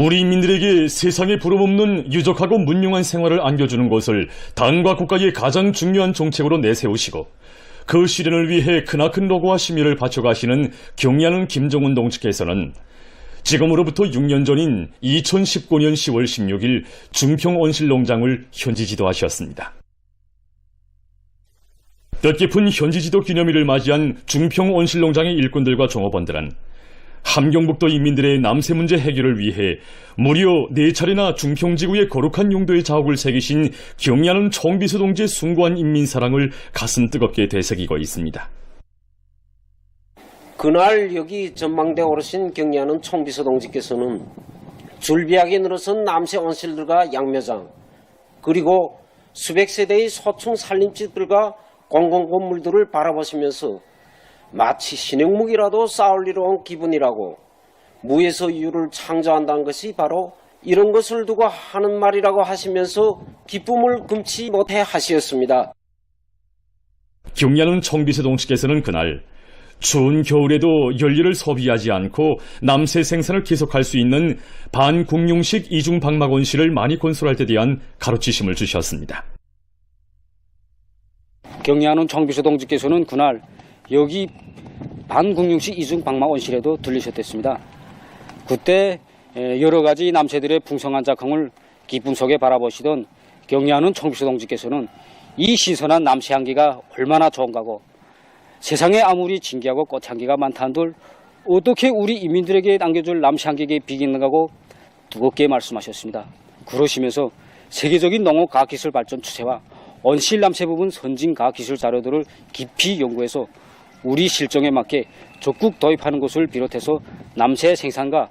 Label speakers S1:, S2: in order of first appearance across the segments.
S1: 우리 인민들에게 세상에 부름없는 유족하고 문명한 생활을 안겨주는 것을 당과 국가의 가장 중요한 정책으로 내세우시고 그 실현을 위해 크나큰 노고와 심혈을 바쳐가시는 경의하는 김정은 동지께서는 지금으로부터 6년 전인 2019년 10월 16일 중평온실농장을 현지 지도하셨습니다. 뜻깊은 현지 지도 기념일을 맞이한 중평온실농장의 일꾼들과 종업원들은 함경북도 인민들의 남세 문제 해결을 위해 무려 4차례나 중평지구의 거룩한 용도의 자욱을 새기신 경의하는 총비서 동지의 숭고한 인민사랑을 가슴 뜨겁게 되새기고 있습니다.
S2: 그날 여기 전망대 오르신 경의하는 총비서 동지께서는 줄비하게 늘어선 남세 온실들과 양묘장 그리고 수백 세대의 소충 살림집들과 공공건물들을 바라보시면서 마치 신행묵이라도 쌓으리러 온 기분이라고 무에서 유를 창조한다는 것이 바로 이런 것을 두고 하는 말이라고 하시면서 기쁨을 금치 못해 하시었습니다.
S1: 경의하는 총비서 동지께서는 그날 추운 겨울에도 연료를 소비하지 않고 남세 생산을 계속할 수 있는 반국용식 이중방막온실을 많이 건설할 때 대한 가르치심을 주셨습니다.
S3: 경의하는 총비서 동지께서는 그날 여기 반국용식 이중방막온실에도 들리셨댔습니다. 그때 여러 가지 남세들의 풍성한 작황을 기쁨 속에 바라보시던 경의하는 총비서 동지께서는 이 신선한 남세 향기가 얼마나 좋은가고 세상에 아무리 진기하고 꽃향기가 많다 한들 어떻게 우리 인민들에게 남겨줄 남세 향기에 비기는가고 두껍게 말씀하셨습니다. 그러시면서 세계적인 농업 과학기술 발전 추세와 온실 남세 부분 선진 과학기술 자료들을 깊이 연구해서 우리 실정에 맞게 적극 도입하는 것을 비롯해서 남세 생산과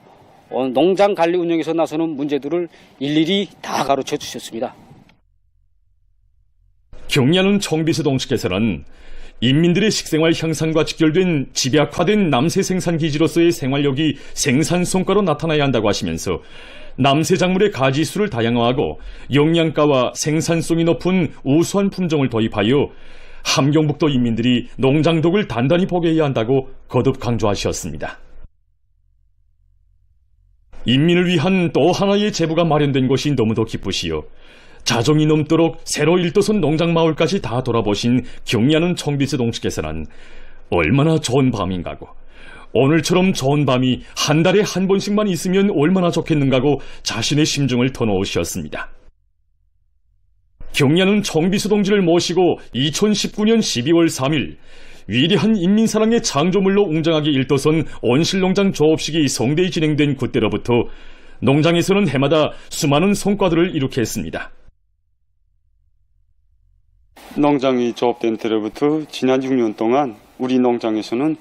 S3: 농장 관리 운영에서 나서는 문제들을 일일이 다 가르쳐 주셨습니다.
S1: 경의하는 총비서 동지께서는 인민들의 식생활 향상과 직결된 집약화된 남세 생산 기지로서의 생활력이 생산 성과로 나타나야 한다고 하시면서 남세 작물의 가지수를 다양화하고 영양가와 생산성이 높은 우수한 품종을 도입하여 함경북도 인민들이 농장덕을 단단히 보게 해야 한다고 거듭 강조하셨습니다. 인민을 위한 또 하나의 제부가 마련된 것이 너무도 기쁘시요 자정이 넘도록 새로 일도선 농장마을까지 다 돌아보신 경의하는 총비서 동지께서는 얼마나 좋은 밤인가고 오늘처럼 좋은 밤이 한 달에 한 번씩만 있으면 얼마나 좋겠는가고 자신의 심중을 터놓으셨습니다. 경의하는 총비서 동지를 모시고 2019년 12월 3일 위대한 인민사랑의 창조물로 웅장하게 일도선 온실농장 조업식이 성대히 진행된 그때로부터 농장에서는 해마다 수많은 성과들을 이룩해 했습니다.
S4: 농장이 조업된 때로부터 지난 6년 동안 우리 농장에서는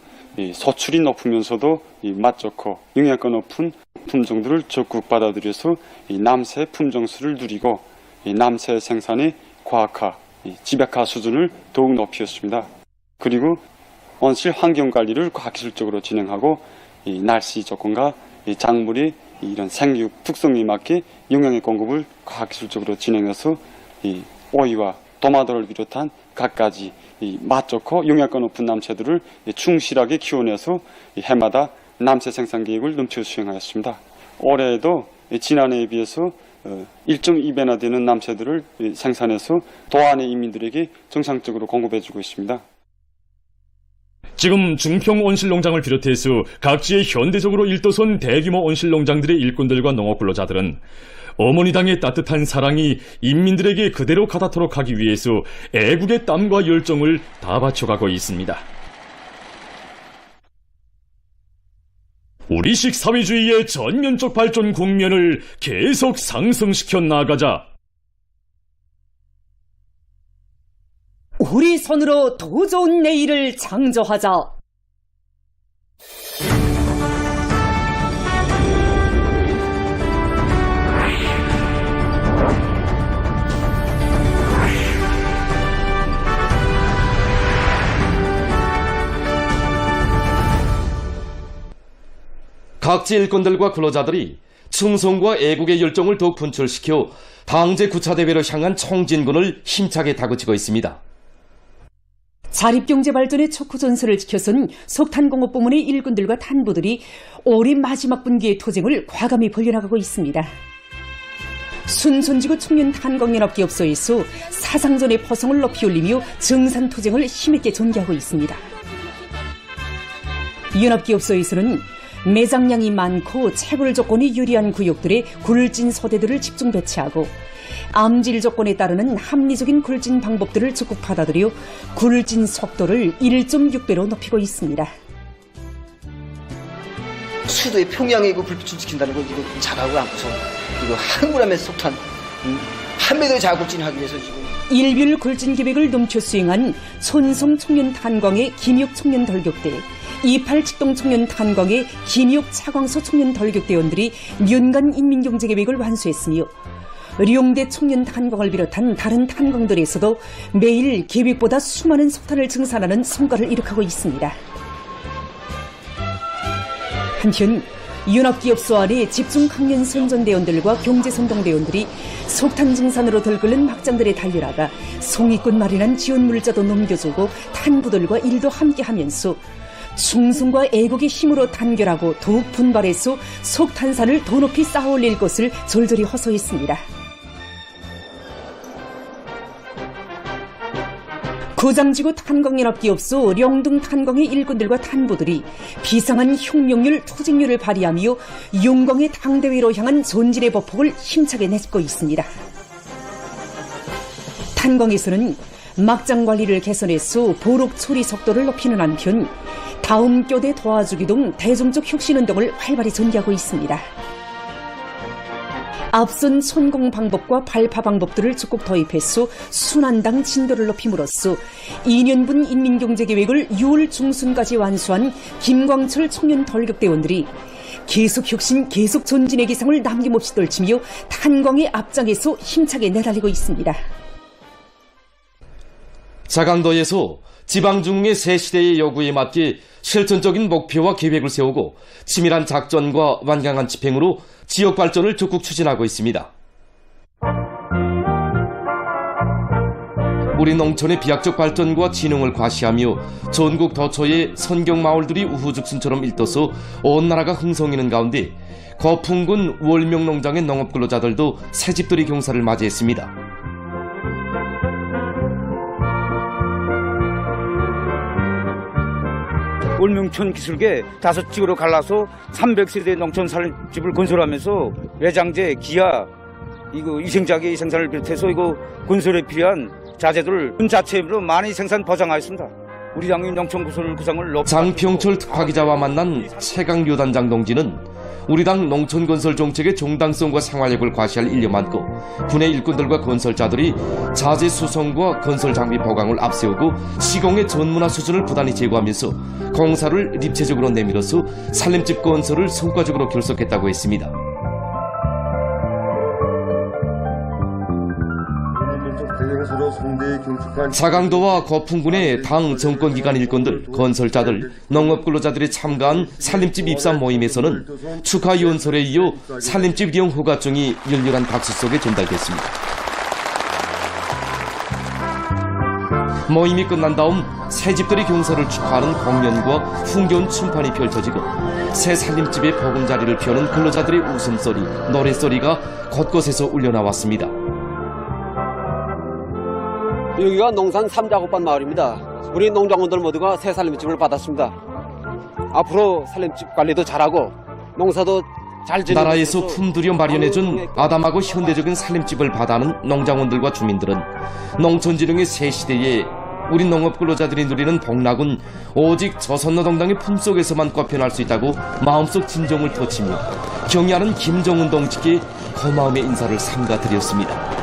S4: 소출이 높으면서도 맛 좋고 영양가 높은 품종들을 적극 받아들여서 남세 품종수를 누리고 남세 생산의 과학화, 집약화 수준을 더욱 높였습니다. 그리고 온실 환경관리를 과학기술적으로 진행하고 날씨 조건과 작물의 이런 생육 특성에 맞게 영양의 공급을 과학기술적으로 진행해서 오이와 도마도를 비롯한 갖가지 맛 좋고 영양가 높은 남새들을 충실하게 키워내서 해마다 남새 생산 계획을 넘쳐 수행하였습니다. 올해에도 지난해에 비해서 1.2배나 되는 남새들을 생산해서 도안의 인민들에게 정상적으로 공급해주고 있습니다.
S1: 지금 중평 온실농장을 비롯해서 각지의 현대적으로 일도선 대규모 온실농장들의 일꾼들과 농업 근로자들은 어머니 당의 따뜻한 사랑이 인민들에게 그대로 가닿도록 하기 위해서 애국의 땀과 열정을 다 바쳐가고 있습니다. 우리식 사회주의의 전면적 발전 국면을 계속 상승시켜 나가자.
S5: 우리 손으로 더 좋은 내일을 창조하자.
S6: 각지 일꾼들과 근로자들이 충성과 애국의 열정을 더욱 분출시켜 당제 9차 대회를 향한 총진군을 힘차게 다그치고 있습니다.
S5: 자립경제 발전의 촉구 전선을 지켜선 석탄공업 부문의 일꾼들과 탄부들이 올해 마지막 분기의 투쟁을 과감히 벌려나가고 있습니다. 순천지구 청년탄광연합기업소에서 사상전의 포성을 높이 올리며 정산투쟁을 힘있게 전개하고 있습니다. 연합기업소에서는 매장량이 많고 채굴 조건이 유리한 구역들의 굴진 소대들을 집중 배치하고 암질 조건에 따르는 합리적인 굴진 방법들을 적극 받아들여 굴진 속도를 1.6배로 높이고 있습니다.
S7: 수도의 평양에 이거 불빛을 지킨다는 거 이거 자각을 않고서 이거 한국라면 속탄 판매도 자굴진하기 위해서 지금
S5: 일별 굴진 계획을 넘겨 수행한 촌성 청년 탄광의 김육 청년 돌격대, 28직동 청년 탄광의 김육 차광소 청년 돌격대원들이 연간 인민경제 계획을 완수했으며 룡대 청년 탄광을 비롯한 다른 탄광들에서도 매일 계획보다 수많은 석탄을 증산하는 성과를 이룩하고 있습니다. 한편 연합기업소 안의 집중 강연 선전대원들과 경제선동대원들이 석탄 증산으로 들끓는 막장들에 달려나가 송이꾼 마련한 지원 물자도 넘겨주고 탄부들과 일도 함께하면서 충성과 애국의 힘으로 단결하고 더욱 분발해서 석탄산을 더 높이 쌓아올릴 것을 절절히 호소했습니다. 고장지구 탄광연합기업소 령등 탄광의 일꾼들과 탄부들이 비상한 혁명률, 투쟁률을 발휘하며 용광의 당대회로 향한 전진의 보폭을 힘차게 내딛고 있습니다. 탄광에서는 막장 관리를 개선해서 보록 처리 속도를 높이는 한편 다음 교대 도와주기 등 대중적 혁신운동을 활발히 전개하고 있습니다. 앞선 손공 방법과 발파 방법들을 적극 도입해서 순환당 진도를 높임으로써 2년분 인민경제계획을 6월 중순까지 완수한 김광철 청년 돌격대원들이 계속 혁신, 계속 전진의 기상을 남김없이 떨치며 탄광의 앞장에서 힘차게 내달리고 있습니다.
S6: 자강도에서 지방중흥의 새 시대의 요구에 맞게 실천적인 목표와 계획을 세우고 치밀한 작전과 완강한 집행으로 지역 발전을 적극 추진하고 있습니다. 우리 농촌의 비약적 발전과 진흥을 과시하며 전국 도처의 선경마을들이 우후죽순처럼 일떠서 온 나라가 흥성이는 가운데 거풍군 월명농장의 농업근로자들도 새집들이 경사를 맞이했습니다.
S8: 월명촌 기술계 5지구로 갈라서 300세대 농촌 살림집을 건설하면서 외장재, 기아, 이거 위생자재 생산을 비롯해서 이거 건설에 필요한 자재들을 군 자체로 많이 생산 보장하였습니다. 우리 당의 농촌 구설 구상을 높이
S6: 장평철 특파기자와 만난 최강료 단장 동지는 우리 당 농촌 건설 정책의 정당성과 생활력을 과시할 일념 안고 군의 일꾼들과 건설자들이 자재 수송과 건설 장비 보강을 앞세우고 시공의 전문화 수준을 부단히 제고하면서 공사를 입체적으로 내밀어서 살림집 건설을 성과적으로 결속했다고 했습니다. 자강도와 거풍군의 당 정권기관 일꾼들, 건설자들, 농업근로자들이 참가한 살림집 입사 모임에서는 축하 연설에 이어 살림집 이용 허가증이 열렬한 박수 속에 전달됐습니다. 모임이 끝난 다음 새집들이 경사를 축하하는 공연과 흥겨운 춤판이 펼쳐지고 새 살림집의 보금자리를 펴는 근로자들의 웃음소리, 노랫소리가 곳곳에서 울려나왔습니다.
S2: 여기가 농산 3작업반 마을입니다. 우리 농장원들 모두가 새 살림집을 받았습니다. 앞으로 살림집 관리도 잘하고 농사도 잘 지내고
S6: 나라에서 품들여 마련해준 아담하고 현대적인 살림집을 받아하는 농장원들과 주민들은 농촌진흥의 새 시대에 우리 농업근로자들이 누리는 복락은 오직 조선노동당의 품속에서만 꼽혀날 수 있다고 마음속 진정을 터치며 경의하는 김정은 동지께 고마움의 인사를 삼가드렸습니다.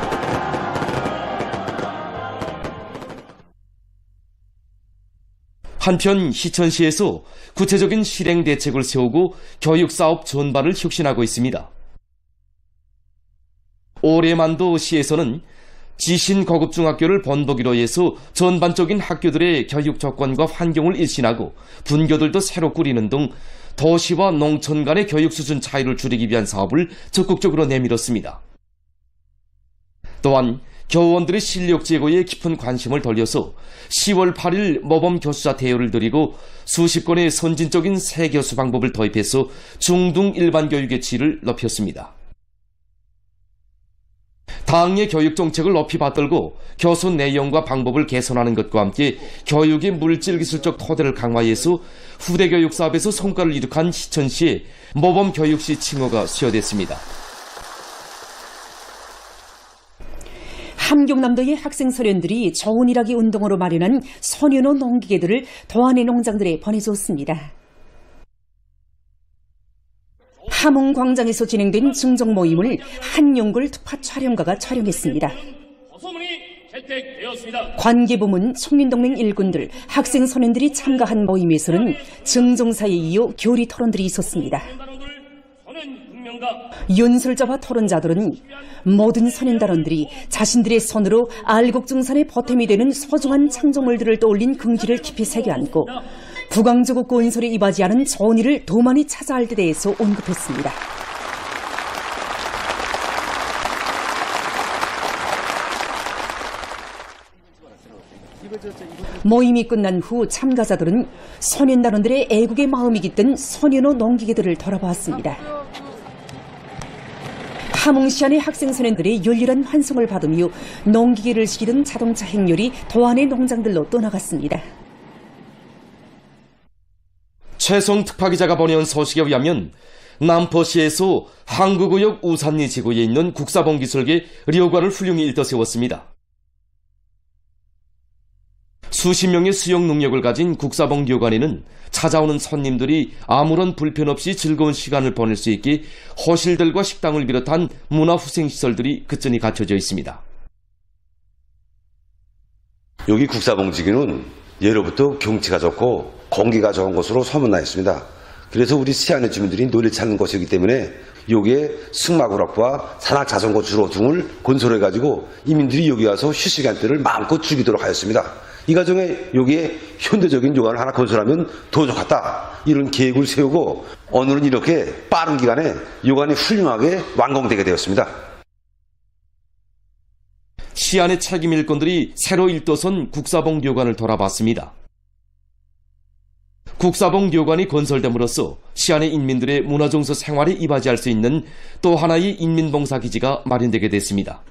S6: 한편 희천시에서 구체적인 실행 대책을 세우고 교육사업 전반을 혁신하고 있습니다. 올해만도 시에서는 지신고급중학교를 본보기로 해서 전반적인 학교들의 교육 조건과 환경을 일신하고 분교들도 새로 꾸리는 등 도시와 농촌 간의 교육 수준 차이를 줄이기 위한 사업을 적극적으로 내밀었습니다. 또한 교원들의 실력 제고에 깊은 관심을 돌려서 10월 8일 모범 교수자 대회를 드리고 수십 건의 선진적인 새 교수 방법을 도입해서 중등 일반 교육의 질을 높였습니다. 당의 교육 정책을 높이 받들고 교수 내용과 방법을 개선하는 것과 함께 교육의 물질기술적 토대를 강화해서 후대 교육 사업에서 성과를 이룩한 시천시의 모범 교육시 칭호가 수여됐습니다.
S5: 함경남도의 학생 소년들이 좋은 일하기 운동으로 마련한 소년호 농기계들을 도안의 농장들에 보내줬습니다. 함흥광장에서 진행된 증정 모임을 한용굴 특파 촬영가가 촬영했습니다. 관계부문, 청년동맹 일꾼들, 학생 소년들이 참가한 모임에서는 증정사에 이어 교리 토론들이 있었습니다. 연설자와 토론자들은 모든 소년단원들이 자신들의 손으로 알곡증산의 보탬이 되는 소중한 창조물들을 떠올린 긍지를 깊이 새겨안고 부강조국 건설에 이바지하는 좋은 일을 더 많이 찾아야 할 데 대해서 언급했습니다. 모임이 끝난 후 참가자들은 소년단원들의 애국의 마음이 깃든 소년호 농기계들을 돌아보았습니다. 함흥시안의 학생 소년들의 열렬한 환송을 받으며 농기계를 실은 자동차 행렬이 도안의 농장들로 떠나갔습니다.
S6: 최성 특파기자가 보내온 소식에 의하면 남포시에서 항구구역 우산리 지구에 있는 국사봉기술계 료관을 훌륭히 일떠세웠습니다. 수십 명의 수영 능력을 가진 국사봉 료관에는 찾아오는 손님들이 아무런 불편 없이 즐거운 시간을 보낼 수 있게 호실들과 식당을 비롯한 문화후생시설들이 그전이 갖춰져 있습니다.
S9: 여기 국사봉지기는 예로부터 경치가 좋고 공기가 좋은 곳으로 소문나 있습니다. 그래서 우리 시안의 주민들이 노래 찾는 곳이기 때문에 여기에 승마구락과 산악자전거 주로 등을 건설해가지고 이민들이 여기 와서 휴식시간대를 마음껏 즐기도록 하였습니다. 이 과정에 여기에 현대적인 요관을 하나 건설하면 더 좋겠다, 이런 계획을 세우고 오늘은 이렇게 빠른 기간에 요관이 훌륭하게 완공되게 되었습니다.
S6: 시안의 책임 일꾼들이 새로 일도선 국사봉 료관을 돌아봤습니다. 국사봉 료관이 건설됨으로써 시안의 인민들의 문화정서 생활에 이바지할 수 있는 또 하나의 인민봉사기지가 마련되게 됐습니다.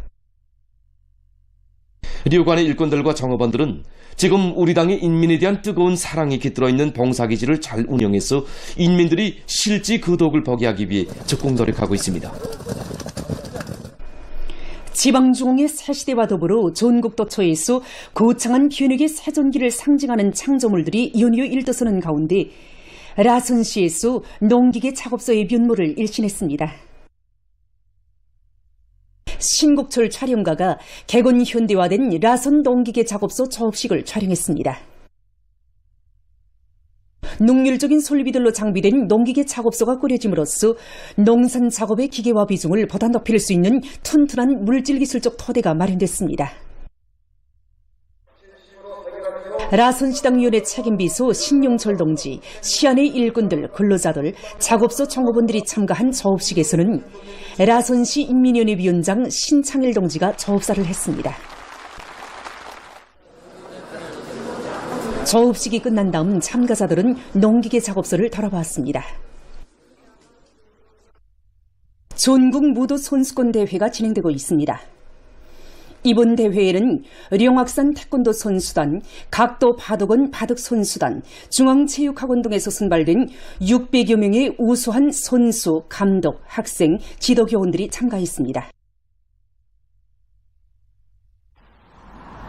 S6: 료관의 일꾼들과 정업원들은 지금 우리 당의 인민에 대한 뜨거운 사랑이 깃들어 있는 봉사기지를 잘 운영해서 인민들이 실제 그 덕을 보게 하기 위해 적극 노력하고 있습니다.
S5: 지방중흥의 새시대와 더불어 전국도처에서 거창한 변혁의 새전기를 상징하는 창조물들이 연이어 일떠서는 가운데 라선시에서 농기계 작업소의 면모를 일신했습니다. 신곡철 촬영가가 객원 현대화된 라선 농기계 작업소 조업식을 촬영했습니다. 능률적인 설비들로 장비된 농기계 작업소가 꾸려짐으로써 농산 작업의 기계화 비중을 보다 높일 수 있는 튼튼한 물질기술적 토대가 마련됐습니다. 라선시당위원회 책임비서 신용철 동지, 시안의 일꾼들, 근로자들, 작업소 종업원들이 참가한 조업식에서는 라선시 인민위원회 위원장 신창일 동지가 조업사를 했습니다. 조업식이 끝난 다음 참가자들은 농기계 작업소를 돌아봤습니다. 전국 무도 선수권 대회가 진행되고 있습니다. 이번 대회에는 령악산 태권도 선수단, 각도 바둑원 바둑 선수단, 중앙체육학원 등에서 선발된 600여 명의 우수한 선수, 감독, 학생, 지도교원들이 참가했습니다.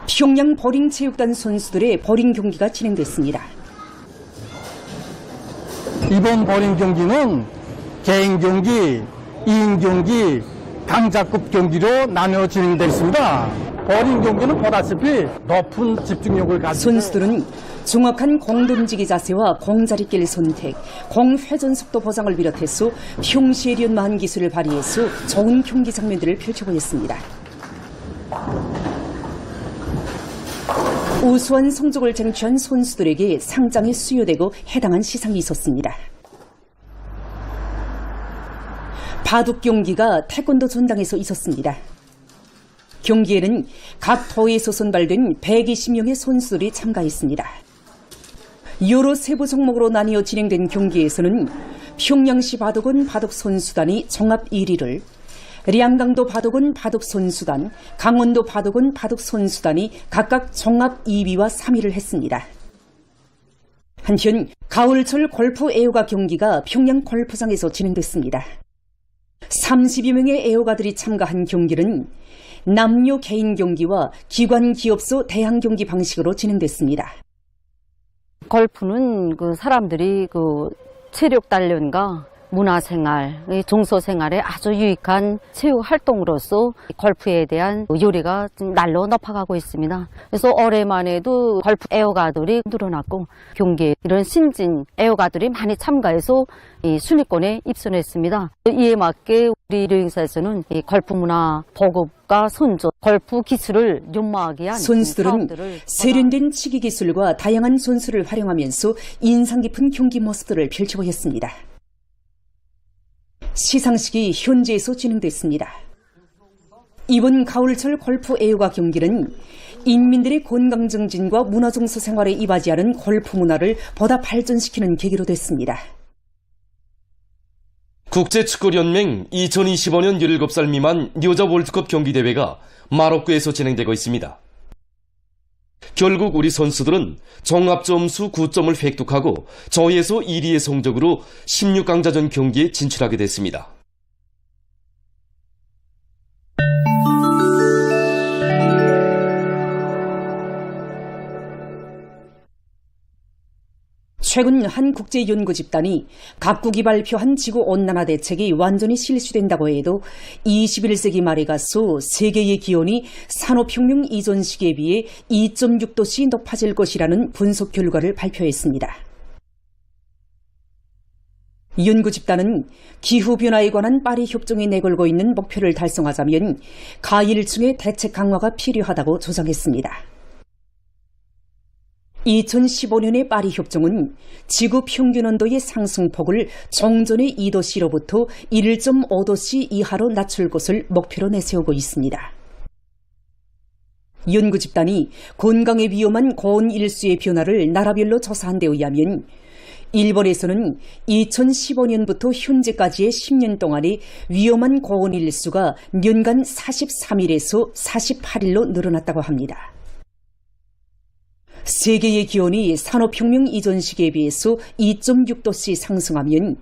S5: 평양 보링체육단 선수들의 보링 경기가 진행됐습니다.
S10: 이번 보링 경기는 개인 경기, 2인 경기, 강자급 경기로 나누어 진행됐습니다. 보링 경기는 보다시피 높은 집중력을 가진
S5: 선수들은 정확한 공 던지기 자세와 공자리길 선택, 공 회전 속도 보장을 비롯해서 평시에 연마한 기술을 발휘해서 좋은 경기 장면들을 펼쳐보였습니다. 우수한 성적을 쟁취한 선수들에게 상장이 수여되고 해당한 시상이 있었습니다. 바둑 경기가 태권도 전당에서 있었습니다. 경기에는 각 터에서 선발된 120명의 선수들이 참가했습니다. 여러 세부 종목으로 나뉘어 진행된 경기에서는 평양시 바둑원 바둑선수단이 종합 1위를, 량강도 바둑원 바둑선수단, 강원도 바둑원 바둑선수단이 각각 종합 2위와 3위를 했습니다. 한편 가을철 골프 애호가 경기가 평양 골프장에서 진행됐습니다. 30여 명의 애호가들이 참가한 경기는 남녀 개인 경기와 기관 기업소 대항 경기 방식으로 진행됐습니다.
S11: 골프는 그 사람들이 그 체력 단련과 문화생활, 종소생활에 아주 유익한 체육 활동으로서 골프에 대한 요리가 날로 높아가고 있습니다. 그래서 올해만 해도 골프 애호가들이 늘어났고 경기에 이런 신진 애호가들이 많이 참가해서 이 순위권에 입선했습니다. 이에 맞게 우리 류행사에서는 이 골프 문화 보급과 선조, 골프 기술을 연마하기 위한
S5: 선수들은 세련된 치기 기술과 다양한 선수를 활용하면서 인상 깊은 경기 모습들을 펼치고 있습니다. 시상식이 현지에서 진행됐습니다. 이번 가을철 골프 애호가 경기는 인민들의 건강 증진과 문화정서 생활에 이바지하는 골프 문화를 보다 발전시키는 계기로 됐습니다.
S6: 국제축구연맹 2025년 17살 미만 여자 월드컵 경기대회가 마로크에서 진행되고 있습니다. 결국 우리 선수들은 종합점수 9점을 획득하고 저에서 1위의 성적으로 16강자전 경기에 진출하게 됐습니다.
S5: 최근 한 국제연구집단이 각국이 발표한 지구온난화 대책이 완전히 실시된다고 해도 21세기 말에 가서 세계의 기온이 산업혁명 이전 시기에 비해 2.6도씩 높아질 것이라는 분석 결과를 발표했습니다. 연구집단은 기후변화에 관한 파리 협정에 내걸고 있는 목표를 달성하자면 가일층의 대책 강화가 필요하다고 주장했습니다. 2015년의 파리 협정은 지구 평균 온도의 상승폭을 정전의 2도씨로부터 1.5도씨 이하로 낮출 것을 목표로 내세우고 있습니다. 연구 집단이 건강에 위험한 고온 일수의 변화를 나라별로 조사한 데 의하면 일본에서는 2015년부터 현재까지의 10년 동안에 위험한 고온 일수가 년간 43일에서 48일로 늘어났다고 합니다. 세계의 기온이 산업혁명 이전 시기에 비해서 2.6도씩 상승하면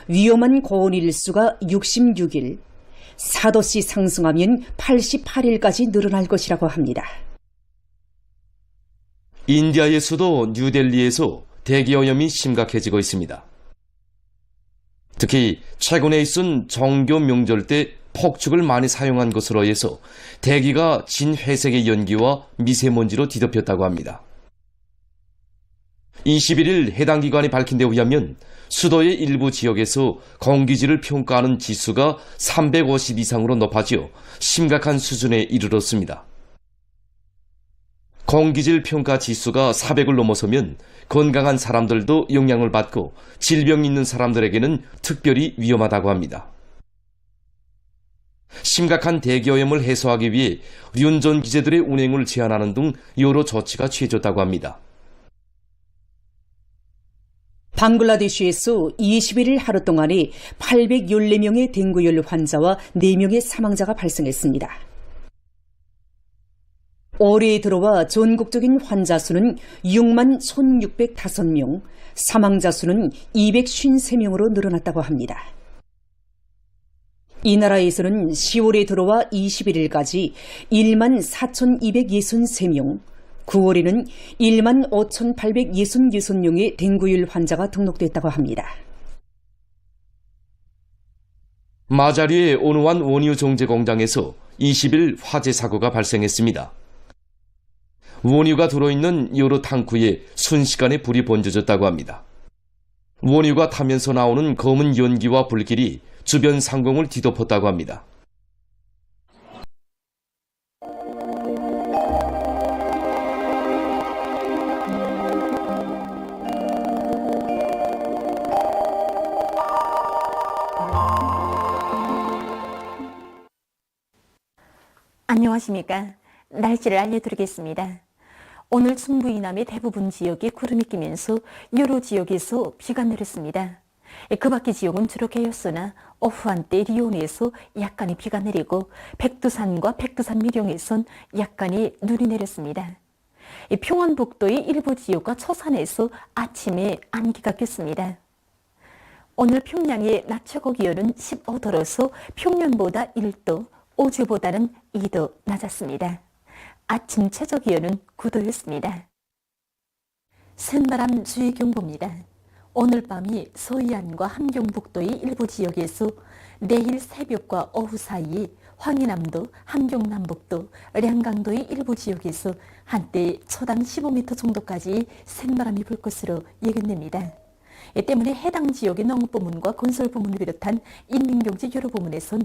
S5: 위험한 고온 일수가 66일, 4도씩 상승하면 88일까지 늘어날 것이라고 합니다.
S6: 인디아의 수도 뉴델리에서 대기오염이 심각해지고 있습니다. 특히 최근에 있은 정교 명절 때 폭죽을 많이 사용한 것으로 해서 대기가 진회색의 연기와 미세먼지로 뒤덮였다고 합니다. 21일 해당 기관이 밝힌 데 의하면 수도의 일부 지역에서 공기질을 평가하는 지수가 350 이상으로 높아져 심각한 수준에 이르렀습니다. 공기질 평가 지수가 400을 넘어서면 건강한 사람들도 영향을 받고 질병이 있는 사람들에게는 특별히 위험하다고 합니다. 심각한 대기오염을 해소하기 위해 운전 기제들의 운행을 제한하는 등 여러 조치가 취해졌다고 합니다.
S5: 방글라데시에서 21일 하루 동안에 814명의 댕구열 환자와 4명의 사망자가 발생했습니다. 올해에 들어와 전국적인 환자 수는 6만 1,605명, 사망자 수는 253명으로 늘어났다고 합니다. 이 나라에서는 10월에 들어와 21일까지 1만 4,263명, 9월에는 1만 5,866명의 댕구열 환자가 등록됐다고 합니다.
S6: 마자리의 오누완 원유 정제 공장에서 20일 화재 사고가 발생했습니다. 원유가 들어있는 여러 탕크에 순식간에 불이 번져졌다고 합니다. 원유가 타면서 나오는 검은 연기와 불길이 주변 상공을 뒤덮었다고 합니다.
S12: 안녕하세요. 안녕하십니까. 날씨를 알려드리겠습니다. 오늘 중부 이남의 대부분 지역에 구름이 끼면서 여러 지역에서 비가 내렸습니다. 그 밖의 지역은 주로 개였으나 오후 한때 리온에서 약간의 비가 내리고 백두산과 백두산 미령에선 약간의 눈이 내렸습니다. 평안북도의 일부 지역과 처산에서 아침에 안개가 꼈습니다. 오늘 평양의 낮 최고 기온은 15도로서 평년보다 1도, 어제보다는 2도 낮았습니다. 아침 최저 기온은 9도였습니다. 센바람 주의경보입니다. 오늘 밤이 서해안과 함경북도의 일부 지역에서 내일 새벽과 오후 사이 황해남도, 함경남북도, 량강도의 일부 지역에서 한때 초당 15m 정도까지 센바람이 불 것으로 예견됩니다. 이 때문에 해당 지역의 농업부문과 건설부문을 비롯한 인민경제 여러 부문에선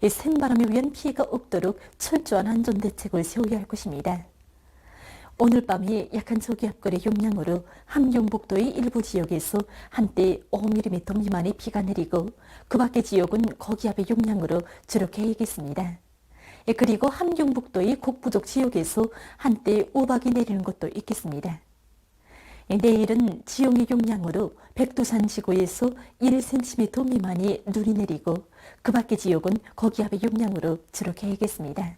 S12: 센바람에 의한 피해가 없도록 철저한 안전대책을 세워야 할 것입니다. 오늘 밤이 약한 저기압골의 영향으로 함경북도의 일부 지역에서 한때 5mm 미만의 비가 내리고 그 밖의 지역은 고기압의 영향으로 주로 개이겠습니다. 그리고 함경북도의 곡부족 지역에서 한때 우박이 내리는 것도 있겠습니다. 내일은 지형의 영향으로 백두산 지구에서 1cm 미만의 눈이 내리고 그 밖의 지역은 고기압의 영향으로 주로 개이겠습니다.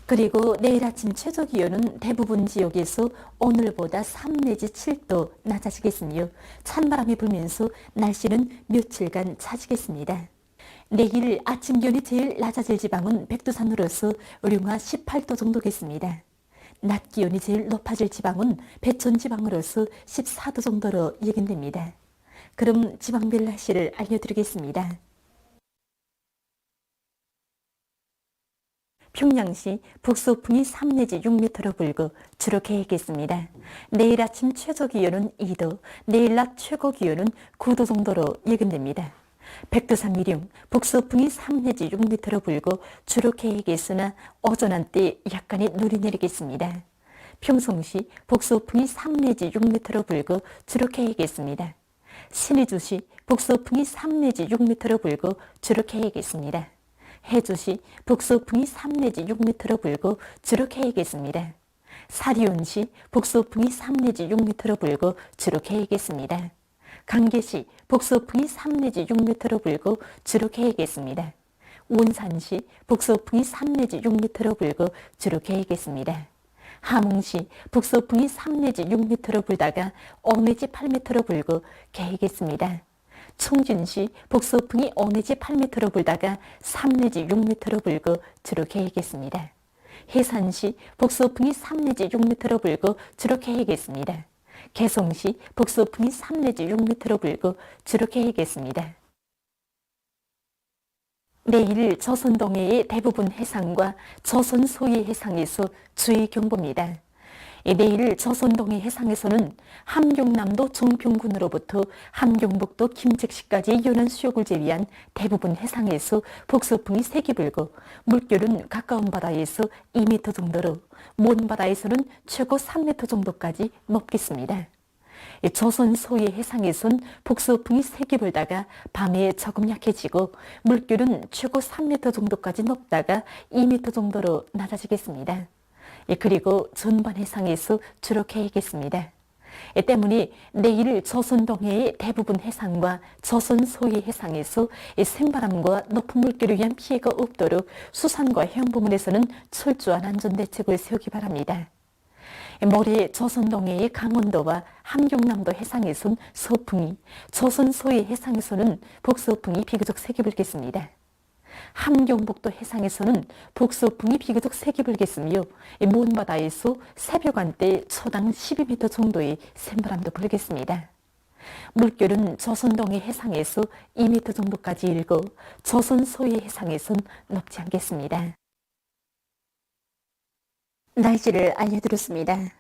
S12: 그리고 내일 아침 최저 기온은 대부분 지역에서 오늘보다 3 내지 7도 낮아지겠으며 찬바람이 불면서 날씨는 며칠간 차지겠습니다. 내일 아침 기온이 제일 낮아질 지방은 백두산으로서 룡화 18도 정도겠습니다. 낮 기온이 제일 높아질 지방은 배천 지방으로서 14도 정도로 예견됩니다. 그럼 지방별 날씨를 알려드리겠습니다. 평양시 북서풍이 3 내지 6m로 불고 주로 개겠습니다. 내일 아침 최저 기온은 2도, 내일 낮 최고 기온은 9도 정도로 예견됩니다. 백두산 미령, 북서풍이 3 내지 6m로 불고 주로 개겠으나 오전 한때 약간의 눈이 내리겠습니다. 평성시 북서풍이 3 내지 6m로 불고 주로 개겠습니다. 신의주시 북서풍이 3 내지 6m로 불고 주로 개겠습니다. 해주시 북서풍이 3 내지 6m로 불고 주로 개겠습니다. 사리온시 북서풍이 3 내지 6m로 불고 주로 개겠습니다. 강계시 북서풍이 3 내지 6m로 불고 주로 개겠습니다. 원산시 북서풍이 3 내지 6m로 불고 주로 개겠습니다. 함흥시 북서풍이 3 내지 6m로 불다가 5 내지 8m로 불고 개겠습니다. 청진시 북서풍이 5 내지 8m로 불다가 3 내지 6m로 불고 주로 개겠습니다. 해산시 북서풍이 3 내지 6m로 불고 주로 개겠습니다. 개성시 북서풍이 3 내지 6m로 불고 주로 개겠습니다. 내일 조선 동해의 대부분 해상과 조선 소위 해상에서 주의경보입니다. 내일 조선 동해 해상에서는 함경남도 정평군으로부터 함경북도 김책시까지 연안 수역을 제외한 대부분 해상에서 북서풍이 세게 불고 물결은 가까운 바다에서 2m 정도로 먼 바다에서는 최고 3m 정도까지 높겠습니다. 조선 소해 해상에선 북서풍이 세게 불다가 밤에 조금 약해지고 물결은 최고 3m 정도까지 높다가 2m 정도로 낮아지겠습니다. 그리고 전반 해상에서 주로 개겠습니다. 때문에 내일 조선 동해의 대부분 해상과 조선 소해 해상에서 생바람과 높은 물결에 의한 피해가 없도록 수산과 해양 부문에서는 철저한 안전대책을 세우기 바랍니다. 모레 조선 동해의 강원도와 함경남도 해상에선 서풍이, 조선 소해 해상에서는 북서풍이 비교적 세게 불겠습니다. 함경북도 해상에서는 북서풍이 비교적 세게 불겠으며 먼 바다에서 새벽 한때 초당 12m 정도의 센바람도 불겠습니다. 물결은 조선 동해 해상에서 2m 정도까지 일고 조선 소해 해상에선 높지 않겠습니다. 날씨를 알려드렸습니다.